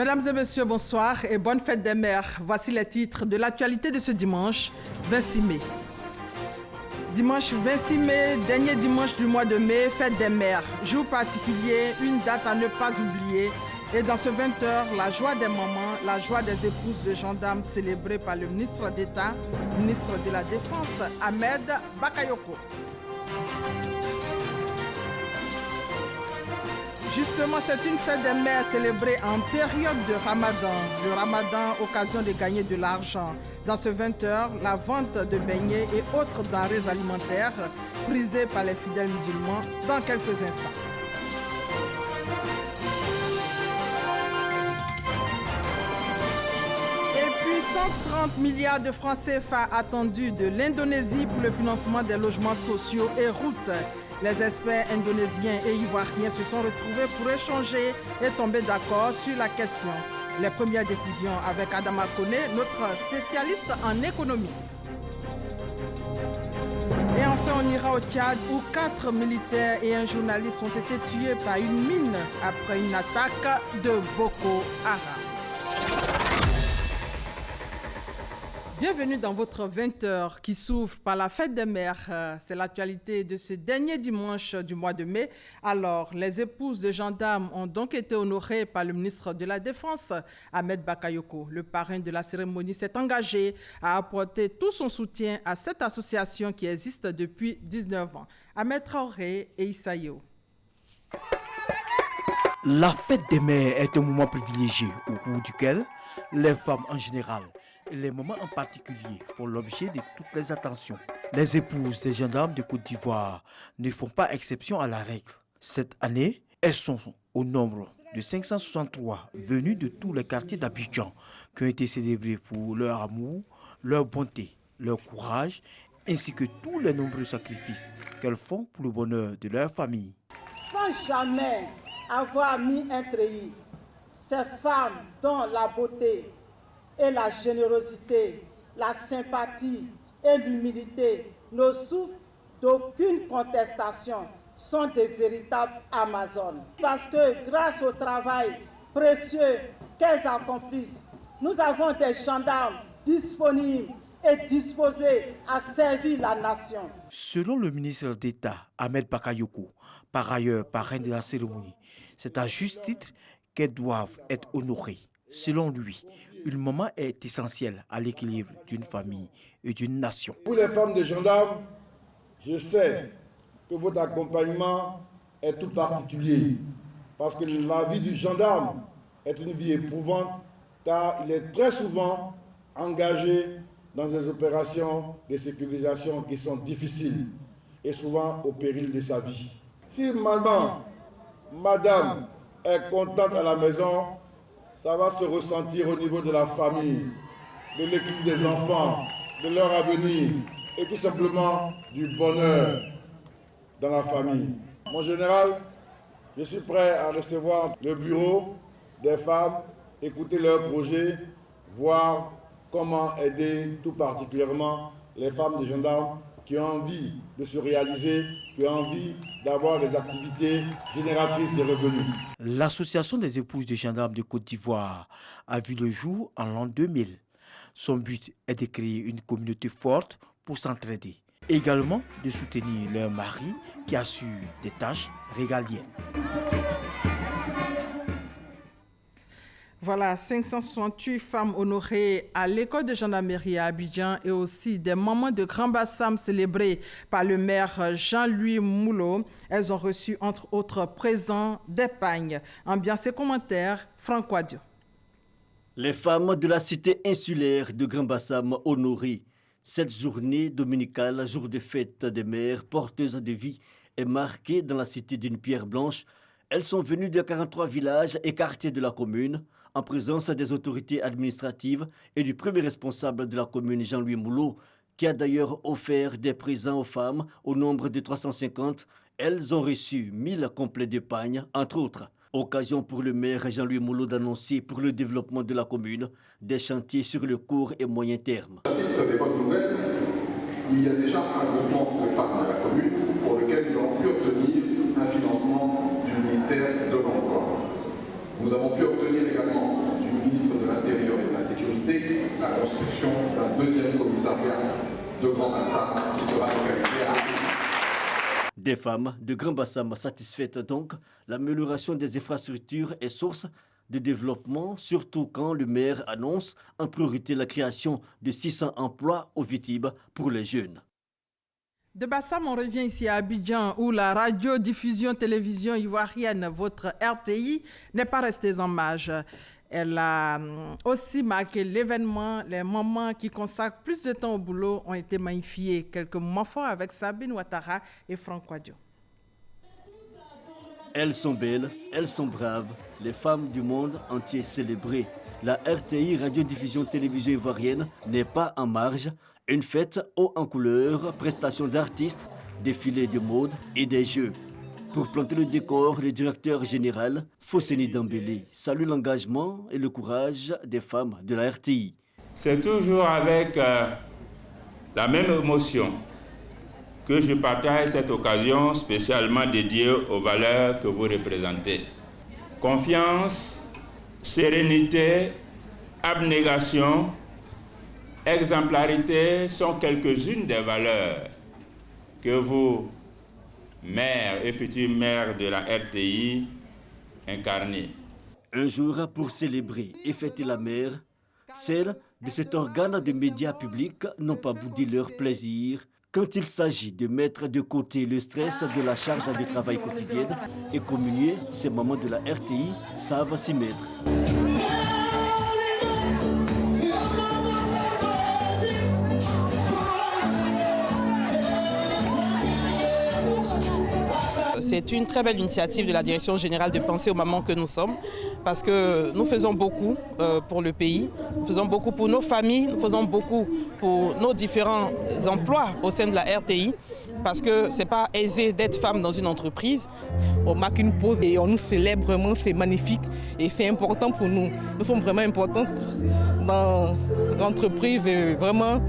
Mesdames et messieurs, bonsoir et bonne fête des mères. Voici les titres de l'actualité de ce dimanche 26 mai. Dimanche 26 mai, dernier dimanche du mois de mai, fête des mères. Jour particulier, une date à ne pas oublier. Et dans ce 20h, la joie des mamans, la joie des épouses de gendarmes célébrée par le ministre d'État, ministre de la Défense, Ahmed Bakayoko. Justement, c'est une fête des mères célébrée en période de Ramadan. Le Ramadan, occasion de gagner de l'argent. Dans ce 20h, la vente de beignets et autres denrées alimentaires prisées par les fidèles musulmans dans quelques instants. Et puis 130 milliards de francs CFA attendus de l'Indonésie pour le financement des logements sociaux et routes. Les experts indonésiens et ivoiriens se sont retrouvés pour échanger et tomber d'accord sur la question. Les premières décisions avec Adama Kone, notre spécialiste en économie. Et enfin, on ira au Tchad où 4 militaires et un journaliste ont été tués par une mine après une attaque de Boko Haram. Bienvenue dans votre 20h qui s'ouvre par la fête des mères. C'est l'actualité de ce dernier dimanche du mois de mai. Alors, les épouses de gendarmes ont donc été honorées par le ministre de la Défense, Ahmed Bakayoko. Le parrain de la cérémonie s'est engagé à apporter tout son soutien à cette association qui existe depuis 19 ans. Ahmed Traoré et Issaïo. La fête des mères est un moment privilégié au cours duquel les femmes en général et les moments en particulier font l'objet de toutes les attentions. Les épouses des gendarmes de Côte d'Ivoire ne font pas exception à la règle. Cette année, elles sont au nombre de 563 venues de tous les quartiers d'Abidjan qui ont été célébrés pour leur amour, leur bonté, leur courage ainsi que tous les nombreux sacrifices qu'elles font pour le bonheur de leur famille. Sans jamais avoir mis un treillis, ces femmes dont la beauté et la générosité, la sympathie et l'humilité ne souffrent d'aucune contestation, sont des véritables Amazones. Parce que grâce au travail précieux qu'elles accomplissent, nous avons des gendarmes disponibles et disposés à servir la nation. Selon le ministre d'État, Ahmed Bakayoko, par ailleurs parrain de la cérémonie, c'est à juste titre qu'elles doivent être honorées. Selon lui, une maman est essentielle à l'équilibre d'une famille et d'une nation. Pour les femmes de gendarmes, je sais que votre accompagnement est tout particulier parce que la vie du gendarme est une vie éprouvante car il est très souvent engagé dans des opérations de sécurisation qui sont difficiles et souvent au péril de sa vie. Si madame est contente à la maison, ça va se ressentir au niveau de la famille, de l'équipe des enfants, de leur avenir et tout simplement du bonheur dans la famille. Mon général, je suis prêt à recevoir le bureau des femmes, écouter leurs projets, voir comment aider tout particulièrement les femmes des gendarmes qui ont envie de se réaliser, qui ont envie d'avoir des activités génératrices de revenus. L'association des épouses de gendarmes de Côte d'Ivoire a vu le jour en l'an 2000. Son but est de créer une communauté forte pour s'entraider. Également de soutenir leurs maris qui assurent des tâches régaliennes. Voilà, 568 femmes honorées à l'école de gendarmerie à Abidjan et aussi des mamans de Grand Bassam célébrées par le maire Jean-Louis Moulot. Elles ont reçu entre autres présents des pagnes. Ambiance et commentaires, Franck Wadio. Les femmes de la cité insulaire de Grand Bassam honorées. Cette journée dominicale, jour de fête des mères, porteuse de vie, est marquée dans la cité d'une pierre blanche. Elles sont venues de 43 villages et quartiers de la commune, en présence des autorités administratives et du premier responsable de la commune, Jean-Louis Moulot, qui a d'ailleurs offert des présents aux femmes au nombre de 350. Elles ont reçu 1000 complets de pagnes, entre autres. Occasion pour le maire Jean-Louis Moulot d'annoncer pour le développement de la commune des chantiers sur le court et moyen terme. À titre des bonnes nouvelles, il y a déjà un groupement de femmes de la commune pour lequel nous avons pu obtenir un financement du ministère de l'Emploi. Nous avons pu obtenir également de Grand Bassam qui sera localisé à... Des femmes de Grand Bassam satisfaites donc, l'amélioration des infrastructures est source de développement, surtout quand le maire annonce en priorité la création de 600 emplois au Vitib pour les jeunes. De Bassam, on revient ici à Abidjan où la radiodiffusion télévision ivoirienne, votre RTI, n'est pas restée en marge. Elle a aussi marqué l'événement. Les moments qui consacrent plus de temps au boulot ont été magnifiés. Quelques moments forts avec Sabine Ouattara et Franck Quadio. Elles sont belles, elles sont braves, les femmes du monde entier célébrées. La RTI, radiodiffusion télévision ivoirienne, n'est pas en marge. Une fête haut en couleurs, prestations d'artistes, défilés de mode et des jeux. Pour planter le décor, le directeur général, Fosseni Dambélé, salue l'engagement et le courage des femmes de la RTI. C'est toujours avec la même émotion que je partage cette occasion spécialement dédiée aux valeurs que vous représentez. Confiance, sérénité, abnégation, exemplarité sont quelques-unes des valeurs que vous, mère et future mère de la RTI, incarnez. Un jour pour célébrer et fêter la mère, celles de cet organe de médias publics n'ont pas boudé leur plaisir quand il s'agit de mettre de côté le stress de la charge de travail quotidienne et communier ces moments de la RTI savent s'y mettre. C'est une très belle initiative de la Direction générale de penser aux mamans que nous sommes parce que nous faisons beaucoup pour le pays, nous faisons beaucoup pour nos familles, nous faisons beaucoup pour nos différents emplois au sein de la RTI parce que ce n'est pas aisé d'être femme dans une entreprise. On marque une pause et on nous célèbre vraiment, c'est magnifique et c'est important pour nous. Nous sommes vraiment importantes dans l'entreprise et vraiment...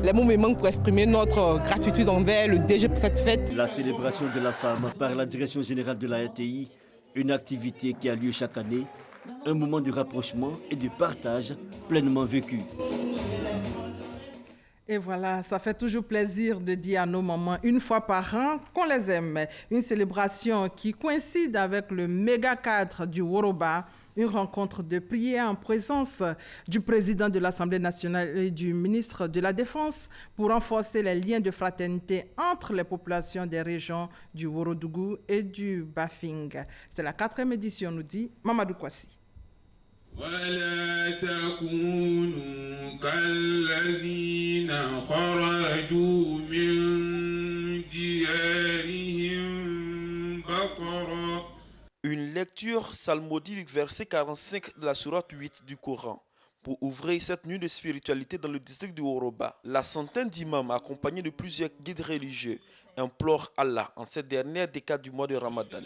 Les mots me manquent pour exprimer notre gratitude envers le DG pour cette fête. La célébration de la femme par la Direction générale de la RTI, une activité qui a lieu chaque année, un moment de rapprochement et de partage pleinement vécu. Et voilà, ça fait toujours plaisir de dire à nos mamans une fois par an qu'on les aime. Une célébration qui coïncide avec le méga cadre du Woroba, une rencontre de prière en présence du président de l'Assemblée nationale et du ministre de la Défense pour renforcer les liens de fraternité entre les populations des régions du Worodougou et du Bafing. C'est la 4e édition, nous dit Mamadou Kwasi. ولا تكونوا كالذين خرجوا من ديارهم بطرا. Une lecture psalmodique verset 45 de la sourate 8 du Coran pour ouvrir cette nuit de spiritualité dans le district du Woroba. La centaine d'imams accompagnés de plusieurs guides religieux implorent Allah en cette dernière décade du mois de Ramadan.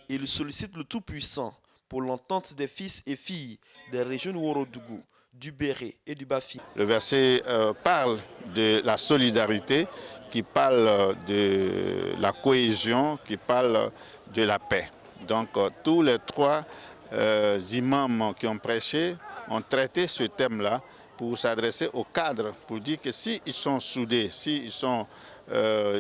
Ils sollicitent le Tout-Puissant pour l'entente des fils et filles des régions du Worodougou, du Béré et du Bafi. Le verset parle de la solidarité, qui parle de la cohésion, qui parle de la paix. Donc tous les 3 imams qui ont prêché ont traité ce thème-là pour s'adresser aux cadres, pour dire que s'ils sont soudés, s'ils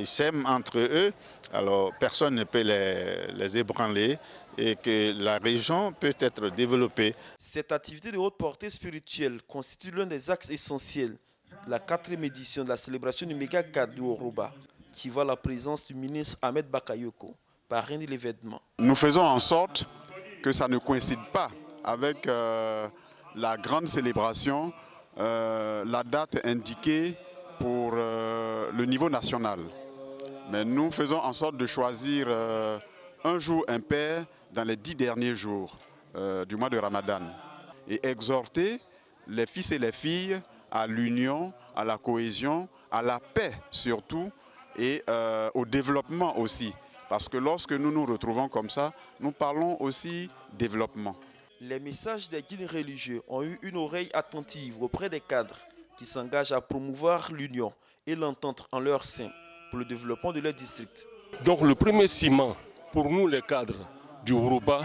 s'aiment entre eux, alors personne ne peut les ébranler et que la région peut être développée. Cette activité de haute portée spirituelle constitue l'un des axes essentiels de la 4e édition de la célébration du méga cadre du Woroba, qui voit la présence du ministre Ahmed Bakayoko, parrain de l'événement. Nous faisons en sorte que ça ne coïncide pas avec la grande célébration, la date indiquée pour le niveau national. Mais nous faisons en sorte de choisir un jour impair dans les 10 derniers jours du mois de Ramadan et exhorter les fils et les filles à l'union, à la cohésion, à la paix surtout et au développement aussi. Parce que lorsque nous nous retrouvons comme ça, nous parlons aussi développement. Les messages des guides religieux ont eu une oreille attentive auprès des cadres qui s'engagent à promouvoir l'union et l'entente en leur sein pour le développement de leur district. Donc le premier ciment pour nous les cadres du Woroba,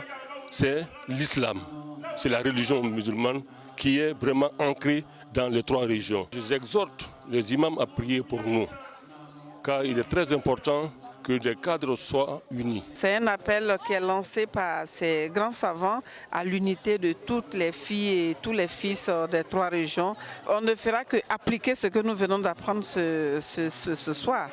c'est l'islam. C'est la religion musulmane qui est vraiment ancré dans les 3 régions. J'exhorte les imams à prier pour nous, car il est très important que les cadres soient unis. C'est un appel qui est lancé par ces grands savants à l'unité de toutes les filles et tous les fils des 3 régions. On ne fera que appliquer ce que nous venons d'apprendre ce soir.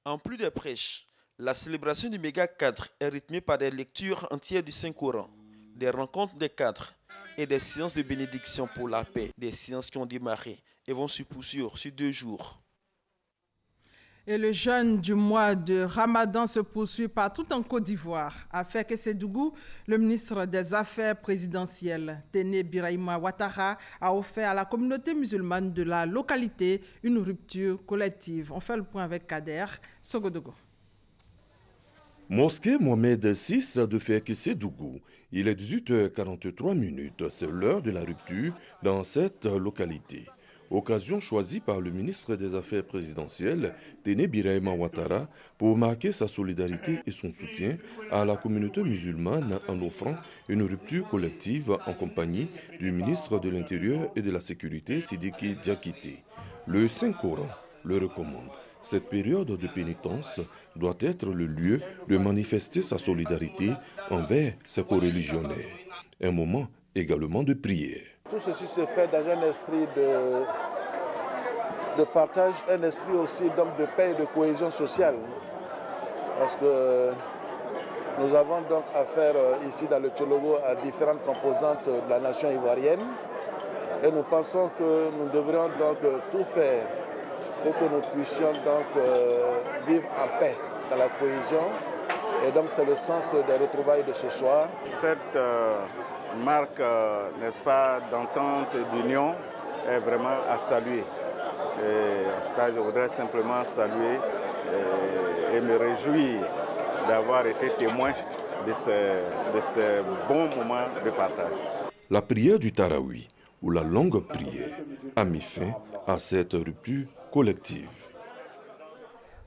En plus des prêches, la célébration du méga cadre est rythmée par des lectures entières du Saint-Coran, des rencontres des cadres et des séances de bénédiction pour la paix, des séances qui ont démarré et vont se poursuivre sur 2 jours. Et le jeûne du mois de Ramadan se poursuit partout en Côte d'Ivoire. À Késédougou, le ministre des Affaires présidentielles, Téné Birahima Ouattara, a offert à la communauté musulmane de la localité une rupture collective. On fait le point avec Kader Sogodogo. Mosquée Mohamed VI de Késédougou. Il est 18h43, c'est l'heure de la rupture dans cette localité. Occasion choisie par le ministre des Affaires présidentielles, Téné Birahima Ouattara, pour marquer sa solidarité et son soutien à la communauté musulmane en offrant une rupture collective en compagnie du ministre de l'Intérieur et de la Sécurité, Sidiki Diakité. Le Saint-Coran le recommande. Cette période de pénitence doit être le lieu de manifester sa solidarité envers ses coreligionnaires. Un moment également de prière. Tout ceci se fait dans un esprit de partage, un esprit aussi donc de paix et de cohésion sociale. Parce que nous avons donc affaire ici dans le Tchologo à différentes composantes de la nation ivoirienne. Et nous pensons que nous devrions donc tout faire pour que nous puissions donc vivre en paix, dans la cohésion. Et donc c'est le sens des retrouvailles de ce soir. Cette marque, n'est-ce pas, d'entente, d'union est vraiment à saluer. Et en tout cas, je voudrais simplement saluer et me réjouir d'avoir été témoin de ces bons moments de partage. La prière du Taraoui, ou la longue prière, a mis fin à cette rupture collective.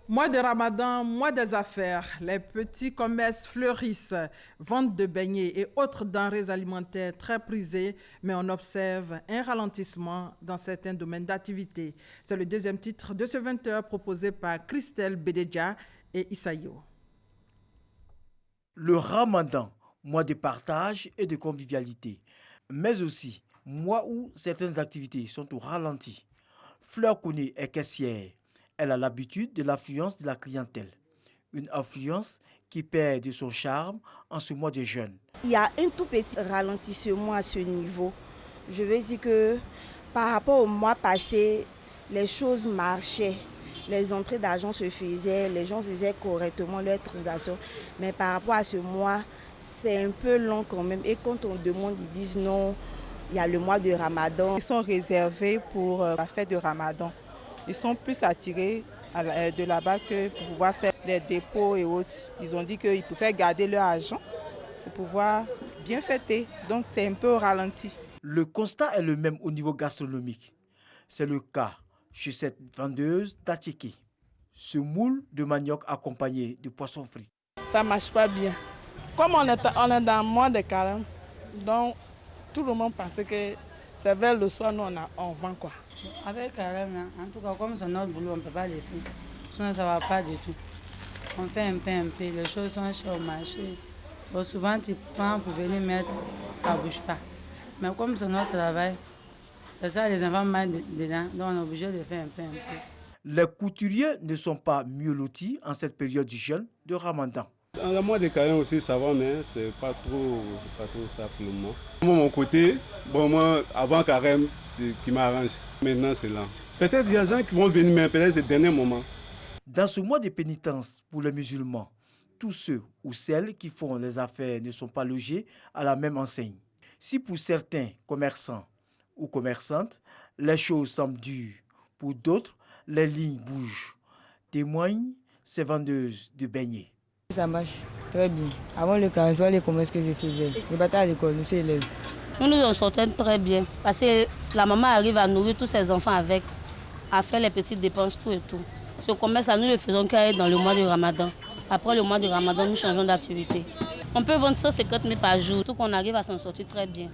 Mois de Ramadan, mois des affaires, les petits commerces fleurissent, vente de beignets et autres denrées alimentaires très prisées, mais on observe un ralentissement dans certains domaines d'activité. C'est le deuxième titre de ce 20h proposé par Christelle Bédéja et Issaïo. Le Ramadan, mois de partage et de convivialité, mais aussi mois où certaines activités sont au ralenti. Fleur Kouné est caissière. Elle a l'habitude de l'affluence de la clientèle. Une affluence qui perd de son charme en ce mois de jeûne. Il y a un tout petit ralentissement à ce niveau. Je veux dire que par rapport au mois passé, les choses marchaient. Les entrées d'argent se faisaient, les gens faisaient correctement leurs transactions. Mais par rapport à ce mois, c'est un peu long quand même. Et quand on demande, ils disent non, il y a le mois de Ramadan. Ils sont réservés pour la fête de Ramadan. Ils sont plus attirés de là-bas que pour pouvoir faire des dépôts et autres. Ils ont dit qu'ils pouvaient garder leur argent pour pouvoir bien fêter. Donc c'est un peu au ralenti. Le constat est le même au niveau gastronomique. C'est le cas chez cette vendeuse d'Atchiki. Ce moule de manioc accompagné de poissons frits. Ça ne marche pas bien. Comme on est dans le mois de carême, donc tout le monde pensait que c'est vers le soir, nous on vend quoi. Avec carême, en tout cas, comme c'est notre boulot, on ne peut pas laisser. Sinon, ça ne va pas du tout. On fait un peu. Les choses sont chères au marché. Bon, souvent, tu prends pour venir mettre, ça ne bouge pas. Mais comme c'est notre travail, c'est ça, les enfants mangent dedans. Donc, on est obligé de faire un peu. Les couturiers ne sont pas mieux lotis en cette période du jeûne de Ramadan. Dans le mois de carême aussi, ça va, mais c'est pas trop ça pour le moment. Moi, mon côté, bon, moi, avant carême, c'est qui m'arrange. Maintenant, c'est là. Peut-être il y a des gens qui vont venir, mais peut-être c'est le dernier moment. Dans ce mois de pénitence pour les musulmans, tous ceux ou celles qui font les affaires ne sont pas logés à la même enseigne. Si pour certains commerçants ou commerçantes, les choses semblent dures, pour d'autres, les lignes bougent. Témoignent ces vendeuses de beignets. Ça marche très bien. Avant le cas, je vois les commerces que je faisais. Je battais à l'école, nous sommes élèves. Nous nous en sortons très bien parce que la maman arrive à nourrir tous ses enfants avec, à faire les petites dépenses, tout et tout. Ce commerce, nous le faisons qu'à être dans le mois de Ramadan. Après le mois de Ramadan, nous changeons d'activité. On peut vendre 150 000 par jour, tout qu'on arrive à s'en sortir très bien.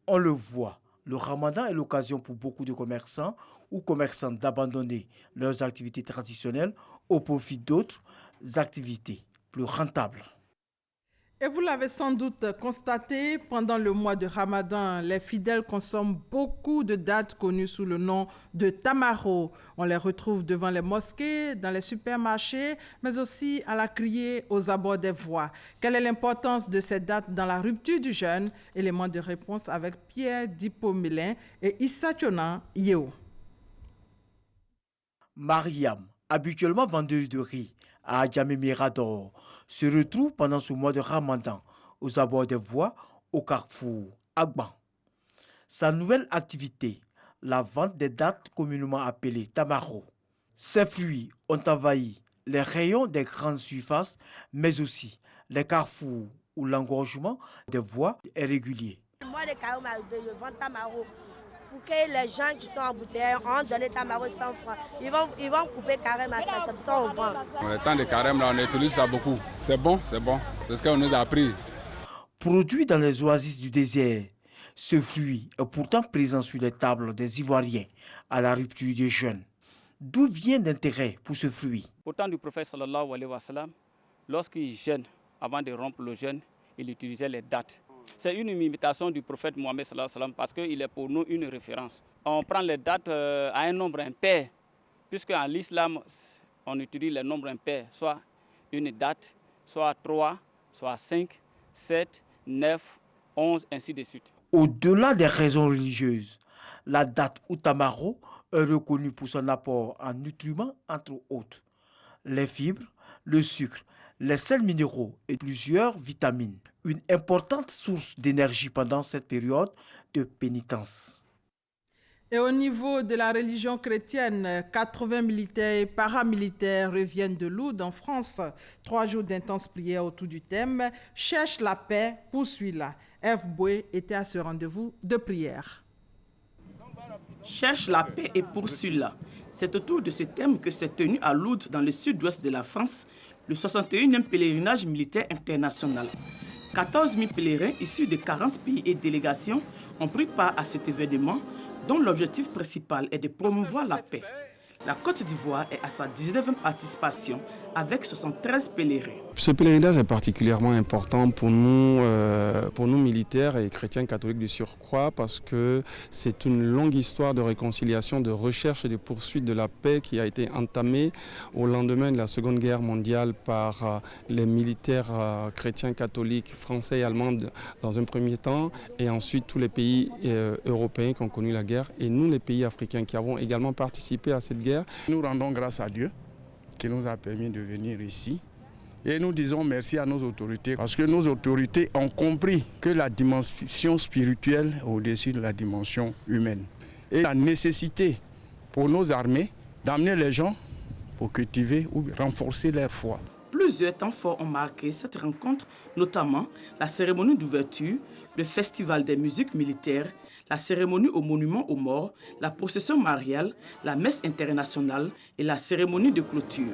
On le voit, Le ramadan est l'occasion pour beaucoup de commerçants ou commerçantes d'abandonner leurs activités traditionnelles au profit d'autres activités plus rentables. Et vous l'avez sans doute constaté, pendant le mois de Ramadan, les fidèles consomment beaucoup de dattes connues sous le nom de tamaro. On les retrouve devant les mosquées, dans les supermarchés, mais aussi à la criée aux abords des voies. Quelle est l'importance de ces dattes dans la rupture du jeûne? Élément de réponse avec Pierre Dipo-Mélin et Issa Tchona Yeo. Mariam, habituellement vendeuse de riz à Adjamé Mirador, se retrouve pendant ce mois de Ramadan aux abords des voies au carrefour Agban. Sa nouvelle activité, la vente des dattes communément appelées tamaro. Ces fruits ont envahi les rayons des grandes surfaces, mais aussi les carrefours où l'engorgement des voies est régulier. Moi, les carreaux m'arrivent, je vends tamaro. Pour que les gens qui sont embouteillés ont donné tamaro 100 francs. Ils vont couper carême à ça, comme ça on vend. Le temps de carême, là, on utilise ça beaucoup. C'est bon, c'est bon. C'est ce qu'on nous a appris. Produit dans les oasis du désert, ce fruit est pourtant présent sur les tables des Ivoiriens à la rupture des jeûnes. D'où vient l'intérêt pour ce fruit? Au temps du prophète sallallahu alayhi wa sallam, lorsqu'il jeûne, avant de rompre le jeûne, il utilisait les dattes. C'est une imitation du prophète Mohammed sallallahu alayhi wa sallam parce qu'il est pour nous une référence. On prend les dates à un nombre impair, puisque en l'islam, on utilise les nombres impairs, soit une date, soit 3, soit 5, 7, 9, 11, ainsi de suite. Au-delà des raisons religieuses, la date ou tamaro est reconnue pour son apport en nutriments, entre autres. Les fibres, le sucre, les sels minéraux et plusieurs vitamines. Une importante source d'énergie pendant cette période de pénitence. Et au niveau de la religion chrétienne, 80 militaires et paramilitaires reviennent de Lourdes en France. 3 jours d'intenses prières autour du thème « Cherche la paix, poursuis-la ». F. Boué était à ce rendez-vous de prière. Cherche la paix et poursuis-la. C'est autour de ce thème que s'est tenu à Lourdes, dans le sud-ouest de la France, le 61e pèlerinage militaire international. 14 000 pèlerins issus de 40 pays et délégations ont pris part à cet événement dont l'objectif principal est de promouvoir la paix. La Côte d'Ivoire est à sa 19e participation avec 73 pèlerins. Ce pèlerinage est particulièrement important pour nous militaires et chrétiens catholiques de surcroît parce que c'est une longue histoire de réconciliation, de recherche et de poursuite de la paix qui a été entamée au lendemain de la Seconde Guerre mondiale par les militaires chrétiens catholiques français et allemands dans un premier temps et ensuite tous les pays européens qui ont connu la guerre et nous les pays africains qui avons également participé à cette guerre. Nous rendons grâce à Dieu qui nous a permis de venir ici. Et nous disons merci à nos autorités parce que nos autorités ont compris que la dimension spirituelle est au-dessus de la dimension humaine. Et la nécessité pour nos armées d'amener les gens pour cultiver ou renforcer leur foi. Plusieurs temps forts ont marqué cette rencontre, notamment la cérémonie d'ouverture, le festival des musiques militaires, la cérémonie au monument aux morts, la procession mariale, la messe internationale et la cérémonie de clôture.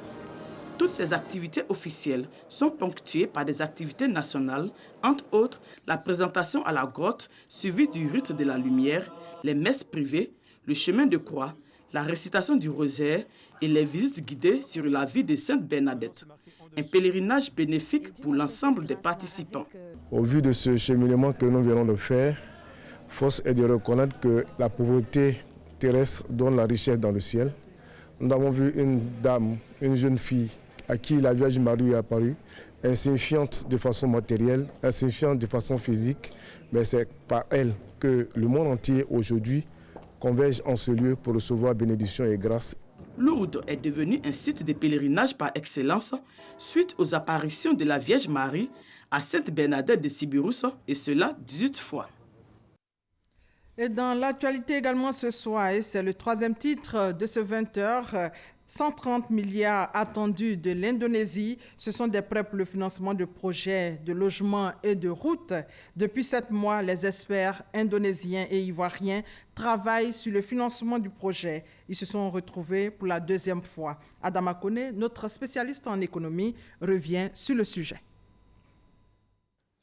Toutes ces activités officielles sont ponctuées par des activités nationales, entre autres la présentation à la grotte, suivie du rite de la lumière, les messes privées, le chemin de croix, la récitation du rosaire et les visites guidées sur la vie de Sainte Bernadette. Un pèlerinage bénéfique pour l'ensemble des participants. Au vu de ce cheminement que nous venons de faire, force est de reconnaître que la pauvreté terrestre donne la richesse dans le ciel. Nous avons vu une dame, une jeune fille à qui la Vierge Marie est apparue, insignifiante de façon matérielle, insignifiante de façon physique, mais c'est par elle que le monde entier aujourd'hui converge en ce lieu pour recevoir bénédiction et grâce. Lourdes est devenu un site de pèlerinage par excellence suite aux apparitions de la Vierge Marie à Sainte Bernadette de Sibirus, et cela 18 fois. Et dans l'actualité également ce soir, et c'est le 3e titre de ce 20h, 130 milliards attendus de l'Indonésie. Ce sont des prêts pour le financement de projets de logement et de routes. Depuis 7 mois, les experts indonésiens et ivoiriens travaillent sur le financement du projet. Ils se sont retrouvés pour la 2e fois. Adama Kone, notre spécialiste en économie, revient sur le sujet.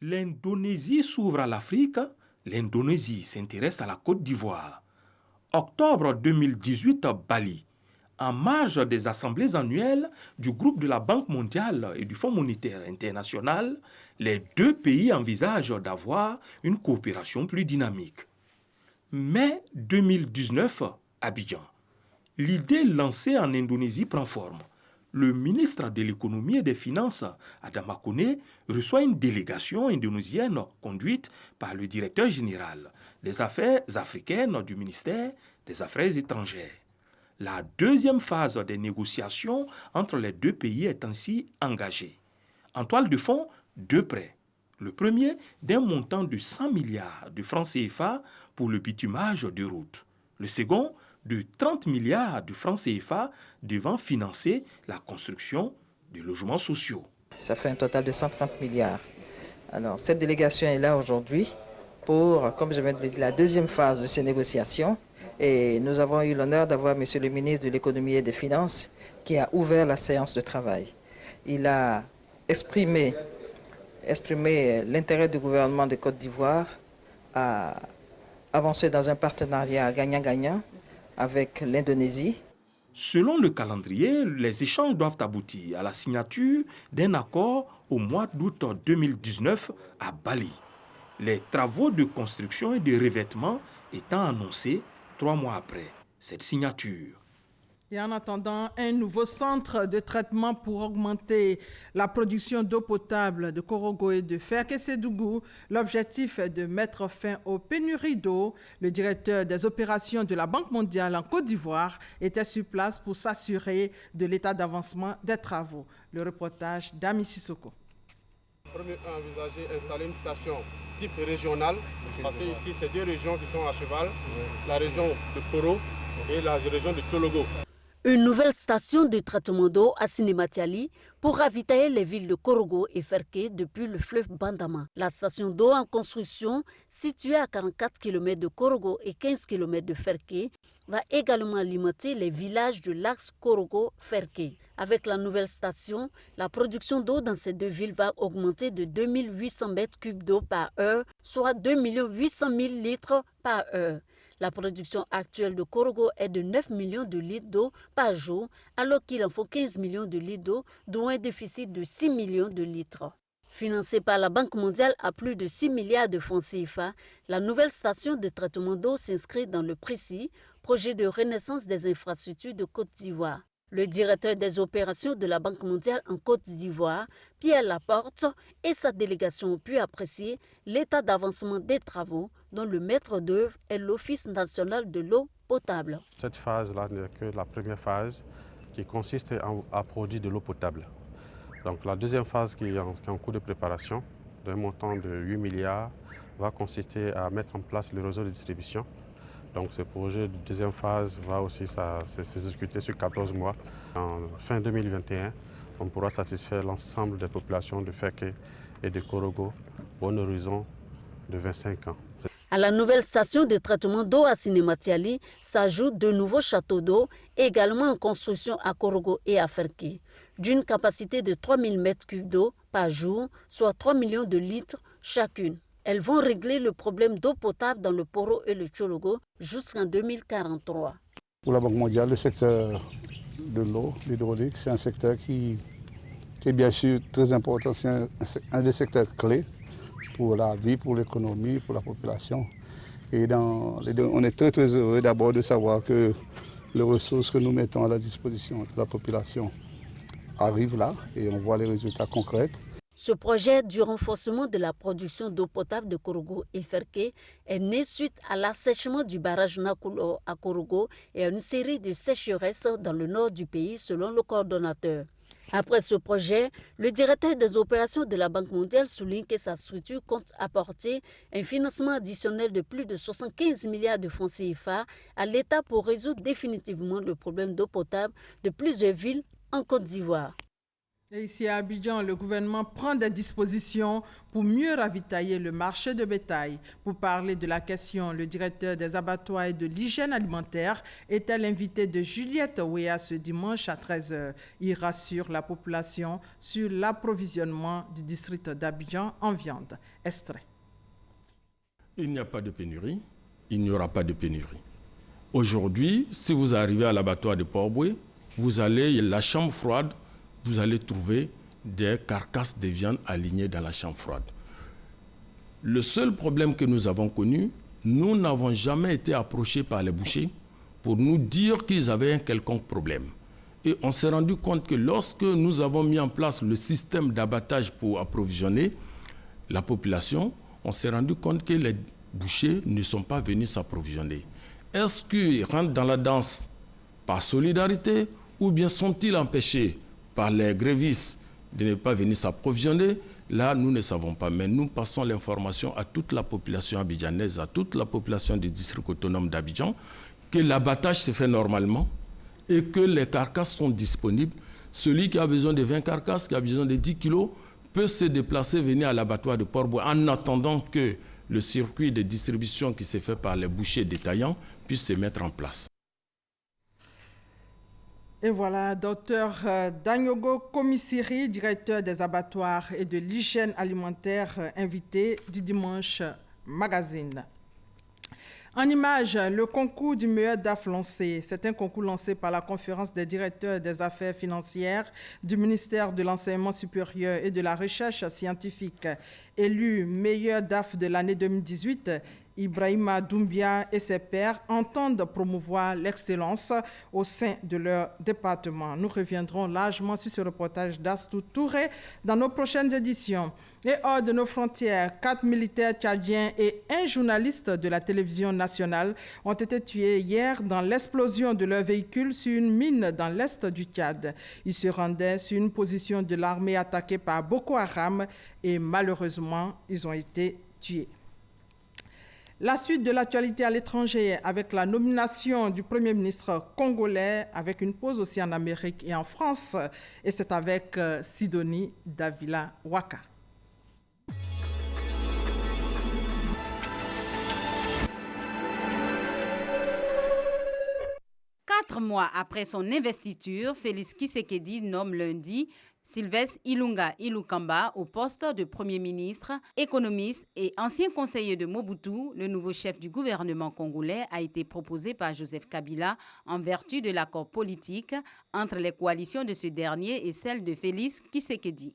L'Indonésie s'ouvre à l'Afrique, l'Indonésie s'intéresse à la Côte d'Ivoire. Octobre 2018, Bali. En marge des assemblées annuelles du groupe de la Banque mondiale et du Fonds monétaire international, les deux pays envisagent d'avoir une coopération plus dynamique. Mai 2019, Abidjan. L'idée lancée en Indonésie prend forme. Le ministre de l'économie et des finances, Adama Kone, reçoit une délégation indonésienne conduite par le directeur général des affaires africaines du ministère des Affaires étrangères. La deuxième phase des négociations entre les deux pays est ainsi engagée. En toile de fond, deux prêts. Le premier d'un montant de 100 milliards de francs CFA pour le bitumage de routes. Le second de 30 milliards de francs CFA devant financer la construction de logements sociaux. Ça fait un total de 130 milliards. Alors, cette délégation est là aujourd'hui pour, comme je viens de le dire, la deuxième phase de ces négociations. Et nous avons eu l'honneur d'avoir M. le ministre de l'économie et des finances qui a ouvert la séance de travail. Il a exprimé l'intérêt du gouvernement de Côte d'Ivoire à avancer dans un partenariat gagnant-gagnant avec l'Indonésie. Selon le calendrier, les échanges doivent aboutir à la signature d'un accord au mois d'août 2019 à Bali. Les travaux de construction et de revêtement étant annoncés 3 mois après cette signature. Et en attendant, un nouveau centre de traitement pour augmenter la production d'eau potable de Korogo et de Ferke-Sédougou. L'objectif est de mettre fin aux pénuries d'eau. Le directeur des opérations de la Banque mondiale en Côte d'Ivoire était sur place pour s'assurer de l'état d'avancement des travaux. Le reportage d'Ami Sissoko. Premier envisager d'installer une station type régionale, parce que ici c'est deux régions qui sont à cheval, la région de Koro et la région de Tchologo. Une nouvelle station de traitement d'eau à Sinematiali pour ravitailler les villes de Korogo et Ferke depuis le fleuve Bandama. La station d'eau en construction, située à 44 km de Korogo et 15 km de Ferke, va également alimenter les villages de l'axe Korogo-Ferke. Avec la nouvelle station, la production d'eau dans ces deux villes va augmenter de 2800 mètres cubes d'eau par heure, soit 2 800 000 litres par heure. La production actuelle de Korogo est de 9 millions de litres d'eau par jour, alors qu'il en faut 15 millions de litres d'eau, dont un déficit de 6 millions de litres. Financée par la Banque mondiale à plus de 6 milliards de francs CFA, la nouvelle station de traitement d'eau s'inscrit dans le PRECI, projet de renaissance des infrastructures de Côte d'Ivoire. Le directeur des opérations de la Banque mondiale en Côte d'Ivoire, Pierre Laporte, et sa délégation ont pu apprécier l'état d'avancement des travaux dont le maître d'œuvre est l'Office national de l'eau potable. Cette phase-là n'est que la première phase qui consiste à produire de l'eau potable. Donc la deuxième phase qui est en cours de préparation, d'un montant de 8 milliards, va consister à mettre en place le réseau de distribution. Donc ce projet de deuxième phase va aussi s'exécuter sur 14 mois. En fin 2021, on pourra satisfaire l'ensemble des populations de Ferke et de Korogo pour un horizon de 25 ans. À la nouvelle station de traitement d'eau à Sinematiali s'ajoutent de nouveaux châteaux d'eau, également en construction à Korogo et à Ferke, d'une capacité de 3000 m3 d'eau par jour, soit 3 millions de litres chacune. Elles vont régler le problème d'eau potable dans le Poro et le Tchologo jusqu'en 2043. Pour la Banque mondiale, le secteur de l'eau, l'hydraulique, c'est un secteur qui est bien sûr très important. C'est un des secteurs clés pour la vie, pour l'économie, pour la population. Et on est très très heureux d'abord de savoir que les ressources que nous mettons à la disposition de la population arrivent là et on voit les résultats concrets. Ce projet du renforcement de la production d'eau potable de Korogo et Ferke est né suite à l'assèchement du barrage Nakulo à Korogo et à une série de sécheresses dans le nord du pays selon le coordonnateur. Après ce projet, le directeur des opérations de la Banque mondiale souligne que sa structure compte apporter un financement additionnel de plus de 75 milliards de francs CFA à l'État pour résoudre définitivement le problème d'eau potable de plusieurs villes en Côte d'Ivoire. Et ici à Abidjan, le gouvernement prend des dispositions pour mieux ravitailler le marché de bétail. Pour parler de la question, le directeur des abattoirs et de l'hygiène alimentaire était l'invité de Juliette Ouéa ce dimanche à 13h. Il rassure la population sur l'approvisionnement du district d'Abidjan en viande. Extrait. Il n'y a pas de pénurie, il n'y aura pas de pénurie. Aujourd'hui, si vous arrivez à l'abattoir de Port-Boué, vous allez à la chambre froide, vous allez trouver des carcasses de viande alignées dans la chambre froide. Le seul problème que nous avons connu, nous n'avons jamais été approchés par les bouchers pour nous dire qu'ils avaient un quelconque problème. Et on s'est rendu compte que lorsque nous avons mis en place le système d'abattage pour approvisionner la population, on s'est rendu compte que les bouchers ne sont pas venus s'approvisionner. Est-ce qu'ils rentrent dans la danse par solidarité ou bien sont-ils empêchés par les grévistes de ne pas venir s'approvisionner? Là, nous ne savons pas, mais nous passons l'information à toute la population abidjanaise, à toute la population du district autonome d'Abidjan, que l'abattage se fait normalement et que les carcasses sont disponibles. Celui qui a besoin de 20 carcasses, qui a besoin de 10 kilos, peut se déplacer, venir à l'abattoir de Port-Boué en attendant que le circuit de distribution qui se fait par les bouchers détaillants puisse se mettre en place. Et voilà, Dr Danyogo Komissiri, directeur des abattoirs et de l'hygiène alimentaire, invité du Dimanche Magazine. En image, le concours du meilleur DAF lancé. C'est un concours lancé par la conférence des directeurs des affaires financières du ministère de l'Enseignement supérieur et de la recherche scientifique. Élu meilleur DAF de l'année 2018, Ibrahima Doumbia et ses pairs entendent promouvoir l'excellence au sein de leur département. Nous reviendrons largement sur ce reportage d'Astou Touré dans nos prochaines éditions. Et hors de nos frontières, 4 militaires tchadiens et un journaliste de la télévision nationale ont été tués hier dans l'explosion de leur véhicule sur une mine dans l'est du Tchad. Ils se rendaient sur une position de l'armée attaquée par Boko Haram et malheureusement, ils ont été tués. La suite de l'actualité à l'étranger avec la nomination du Premier ministre congolais, avec une pause aussi en Amérique et en France. Et c'est avec Sidonie Davila Waka. Quatre mois après son investiture, Félix Tshisekedi nomme lundi Sylvestre Ilunga Ilukamba au poste de Premier ministre, économiste et ancien conseiller de Mobutu. Le nouveau chef du gouvernement congolais a été proposé par Joseph Kabila en vertu de l'accord politique entre les coalitions de ce dernier et celle de Félix Tshisekedi.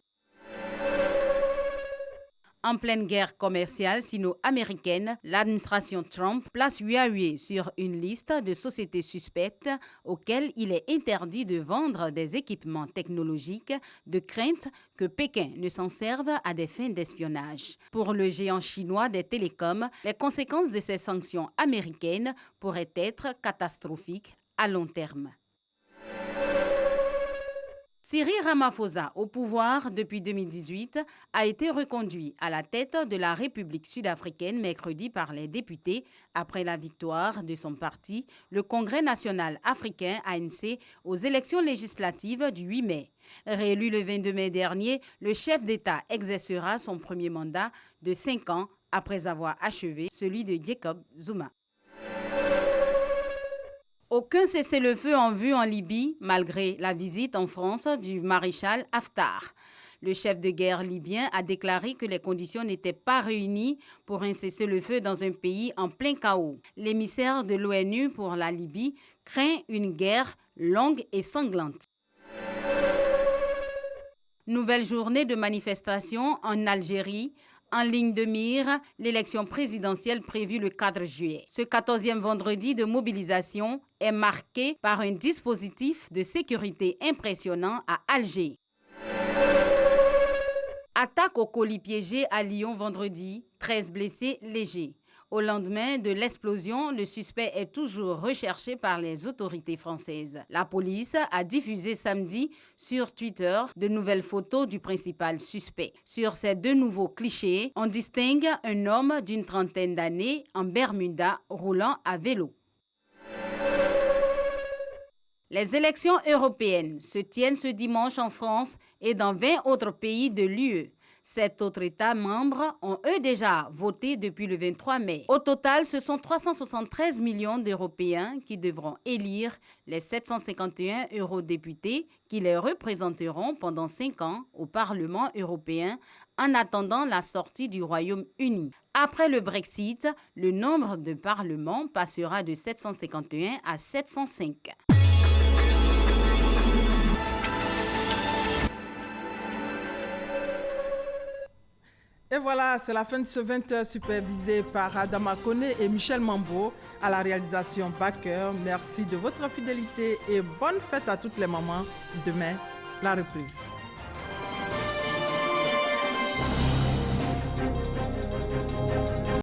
En pleine guerre commerciale sino-américaine, l'administration Trump place Huawei sur une liste de sociétés suspectes auxquelles il est interdit de vendre des équipements technologiques de crainte que Pékin ne s'en serve à des fins d'espionnage. Pour le géant chinois des télécoms, les conséquences de ces sanctions américaines pourraient être catastrophiques à long terme. Cyril Ramaphosa, au pouvoir depuis 2018, a été reconduit à la tête de la République sud-africaine mercredi par les députés après la victoire de son parti, le Congrès national africain ANC, aux élections législatives du 8 mai. Réélu le 22 mai dernier, le chef d'État exercera son premier mandat de 5 ans après avoir achevé celui de Jacob Zuma. Aucun cessez-le-feu en vue en Libye, malgré la visite en France du maréchal Haftar. Le chef de guerre libyen a déclaré que les conditions n'étaient pas réunies pour un cessez-le-feu dans un pays en plein chaos. L'émissaire de l'ONU pour la Libye craint une guerre longue et sanglante. Nouvelle journée de manifestation en Algérie. En ligne de mire, l'élection présidentielle prévue le 4 juillet. Ce 14e vendredi de mobilisation est marqué par un dispositif de sécurité impressionnant à Alger. Attaque au colis piégé à Lyon vendredi, 13 blessés légers. Au lendemain de l'explosion, le suspect est toujours recherché par les autorités françaises. La police a diffusé samedi sur Twitter de nouvelles photos du principal suspect. Sur ces deux nouveaux clichés, on distingue un homme d'une trentaine d'années en Bermuda roulant à vélo. Les élections européennes se tiennent ce dimanche en France et dans 20 autres pays de l'UE. 7 autres États membres ont eux déjà voté depuis le 23 mai. Au total, ce sont 373 millions d'Européens qui devront élire les 751 eurodéputés qui les représenteront pendant 5 ans au Parlement européen en attendant la sortie du Royaume-Uni. Après le Brexit, le nombre de parlements passera de 751 à 705. Et voilà, c'est la fin de ce 20h supervisé par Adama Kone et Michel Mambo à la réalisation Backer. Merci de votre fidélité et bonne fête à toutes les mamans. Demain, la reprise.